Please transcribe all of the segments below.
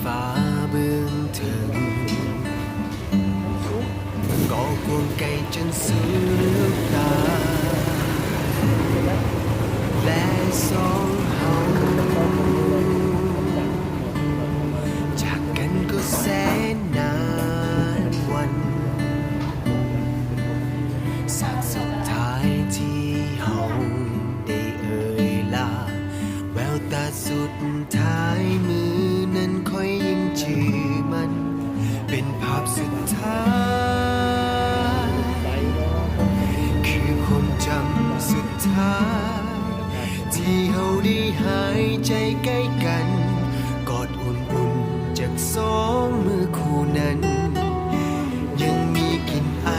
ฟ้าเบื้องถึงก่อกวงไกลจนสุดตาและสองเฮาจากกันก็แสนนานวันสักสุดท้ายที่เฮาได้เอ่ยลาแววตาสุดท้ายมือนั้นค่อยยังจือมันเป็นภาพสุดท้ายคือความจำสุดท้ายที่เฮาได้หายใจใกล้กันกอดอุ่นๆจากสองมือคู่นั้นยังมีกลิ่นไอ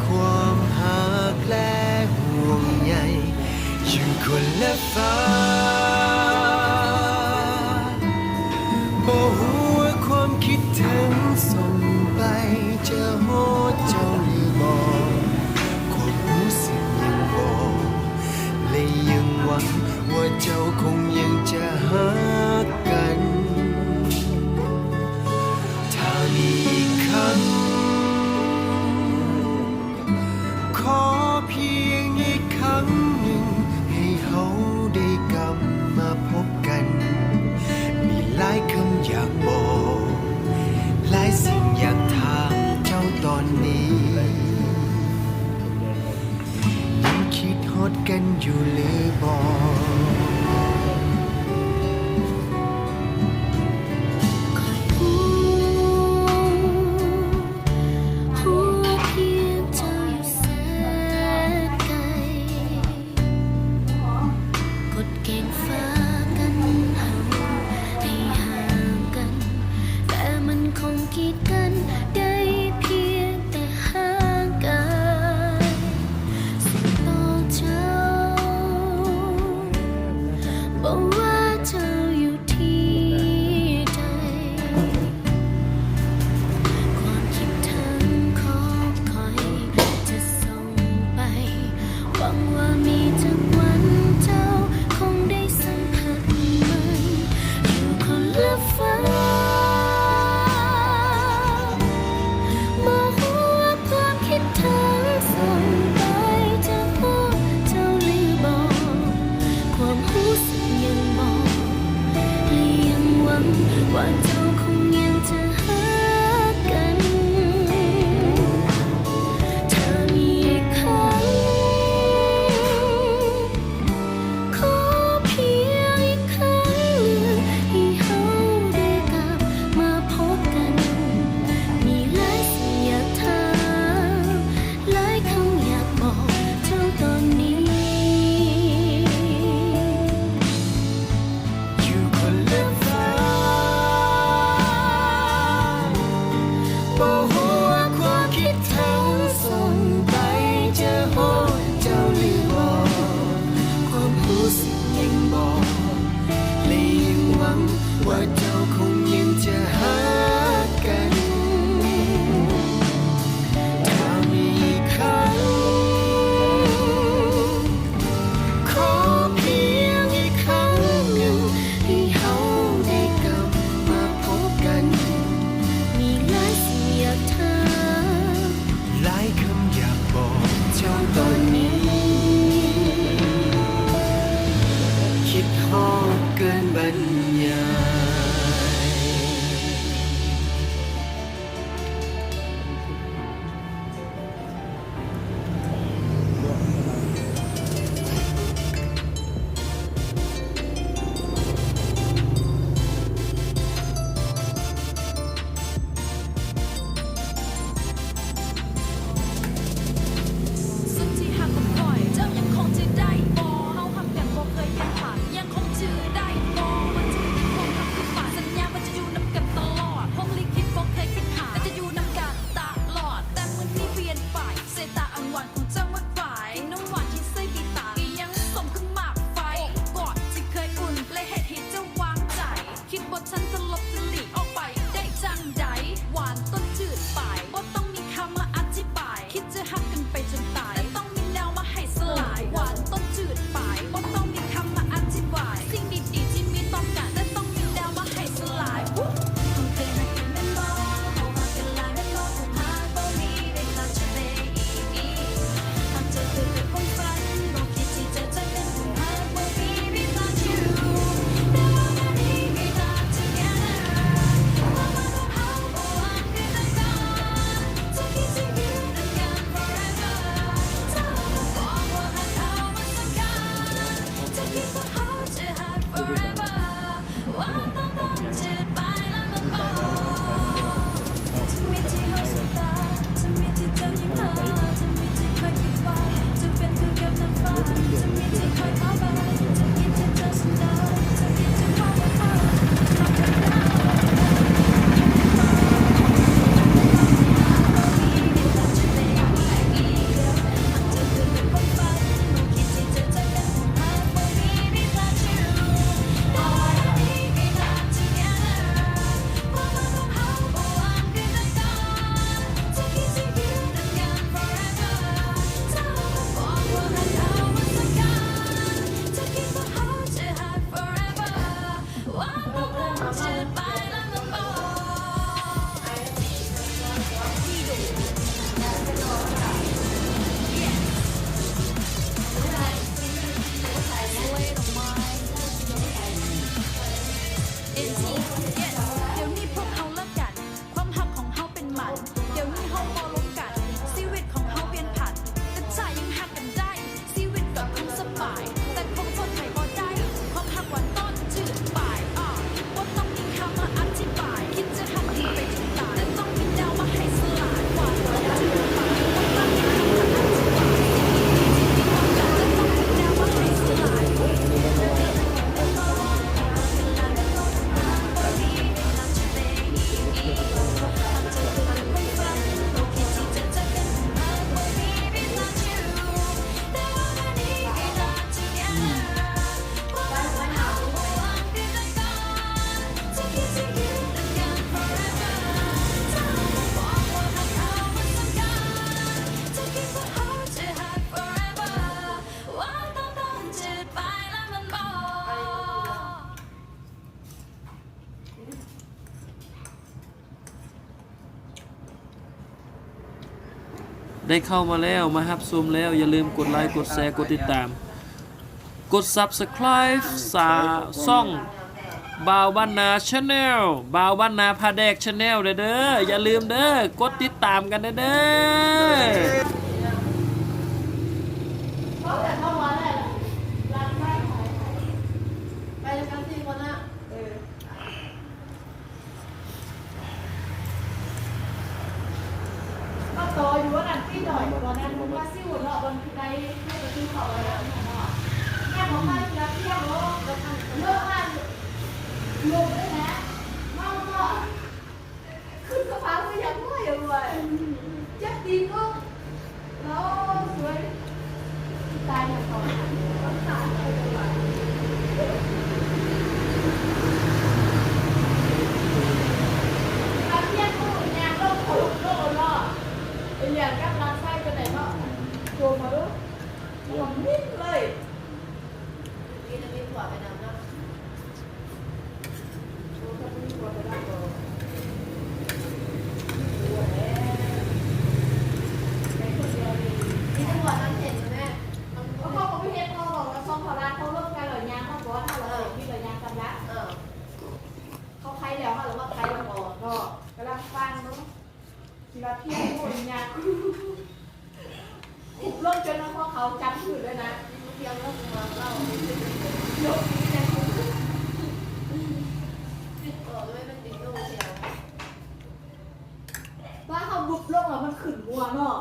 ความหักและห่วงใยอยู่คนละฟ้าบ่ฮู้ว่าความคิดถึงส่งไปจะโหดเจ้าหรือบ่ความรู้สึกยังบอกและยังหวังว่าเจ้าคงยังจะหักกันถ้ามีอีกครั้งขอเพียงอีกครั้งหนึ่งให้เขาได้กลับมาพบกันมีหลายคำอยากบอกหลายสิ่งอยากถามเจ้าตอนนี้ยังคิดฮอดกันอยู่หรือบ่ กีดกันได้เพียงแต่ห่างกายส่งต่อเจ้าบอกว่าเจ้าอยู่ที่ใดความคิดถึงของคอยจะส่งไปหวังว่ามีจักวันเจ้าคงได้สัมผัสมันอยู่คนละฟ้าว่าเจ้าคงยังจะหากันถ้ามีอีกครั้งขอเพียงอีกครั้งให้เขาได้กลับมาพบกันมีหลายสิ่งอยากถามหลายคำอยากบอกเจ้าตอนนี้อยู่คนละฟ้าบ่ฮู้ว่าความคิดถึงส่งไปจะโหดเจ้าหรือบ่ความรู้สึกยังบอกและยังหวังว่าเจ้าคงยังจะหากันถ้ามีอีกครั้งขอเพียงอีกครั้งหนึ่งให้เขาได้กลับมาพบกันมีหลายสิ่งอยากถามหลายคำอยากบอกเจ้าตอนนี้คิดฮอดเกินบรรยายสุดที่หักกับปล่อยเจ้ายังคงจะได้บ่เฮาหักแบบบ่เคยเปลี่ยนผ่านยังคงจือได้บ่มันจะยังคงหัก ได้เข้ามาแล้วมาฮับซูมแล้วอย่าลืมกดไลค์กดแชร์กดติดตามกด Subscribe ช่องบ่าวบ้านนาชาแนลบ่าวบ้านนาพาแดกชาแนลเด้ออย่าลืมเด้อกดติดตามกันเด้อ ก็โตอยู่ว่านั่นพี่หน่อยตอนนั้นมันว่าซิ่วเนาะบนใดให้ไปซื้อเขาแล้วเนาะแม่ของข้าที่รับเที่ยวเนาะแล้วทำเลิกงานลงได้นะเมาเนาะขึ้นกระเป๋าไปอย่างน้อยอย่างไรเจ็บดีก็แล้วสวยตายอย่างก่อนต้องตายเลยดีกว่าเที่ยงกูเนี่ยโลกโลกเนาะเป็นอย่างกับร้านไส้ไปไหนเนาะโจมมาดูผมนิ่งเลยกินอันนี้กว่าไปนำนะโอ้ก็ไม่กว่าไปนำก็นี่จังหวะนั้นเห็นไหมเขาบอกไม่เห็นเขาบอกว่าซองพอร้านเขาเริ่มกันหรือยางเขาบอกว่าถ้าเรามีหรือยางกันละเขาใครแล้วค่ะหรือว่าใครแล้วก็กำลังฟังเนาะทีละเที่ยงโอ้ยยางอุบลงจนน้องพ่อเขาจำถือเลยนะเที่ยวเริ่มมาเล่าโยกนี้เนี่ยไม่เป็นติดโลเชียวว่าเขาบุบลงแล้วมันขึ้นวัวเนาะ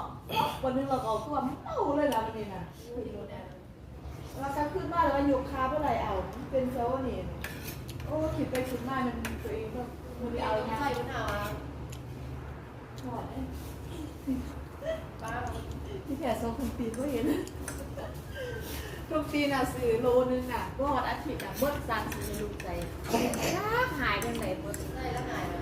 วันนึงเราเอาตัวมันเต้าเลยนะมันนี่นะเราจะขึ้นมาแล้วยกขาเมื่อไรเอาเป็นเซลล์นี่โอ้ขีดไปขีดมามันตัวเองก็มันเอาใช่มันเอาถอดป้าที่แกโซ่คุณปีก็เห็นคุณปีน่ะซื้อโลนึงน่ะก็วันอาทิตย์น่ะเบิ้ลซันซื้อลูกใจหายไปไหนหมดได้แล้วหายแล้ว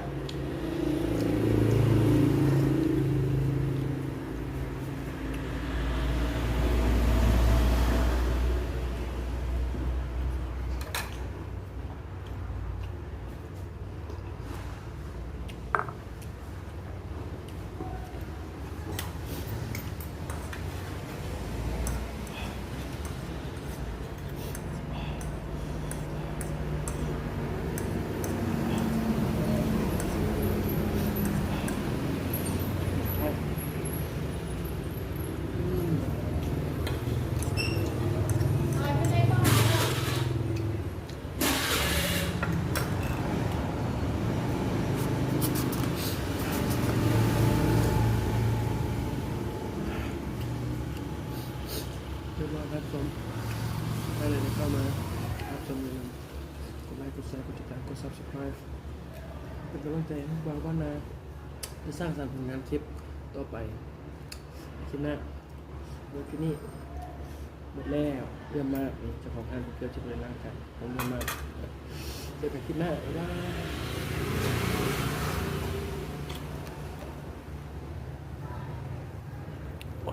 เรียบร้อยครับผมได้เลยเข้ามารับชมอย่าลืมกดไลค์กดแชร์กดติดตามกด Subscribe เป็นกำลังใจให้บ่าวบ้านนาจะสร้างสรรค์ผลงานคลิปต่อไปคลิปหน้าโดยที่นี่หมดแล้วเยี่ยมมากนี่เจ้าของงานผมเกี่ยวกับเรื่องร่างกายผมเยี่ยมมากเจอกันคลิปหน้าบ๊ายบาย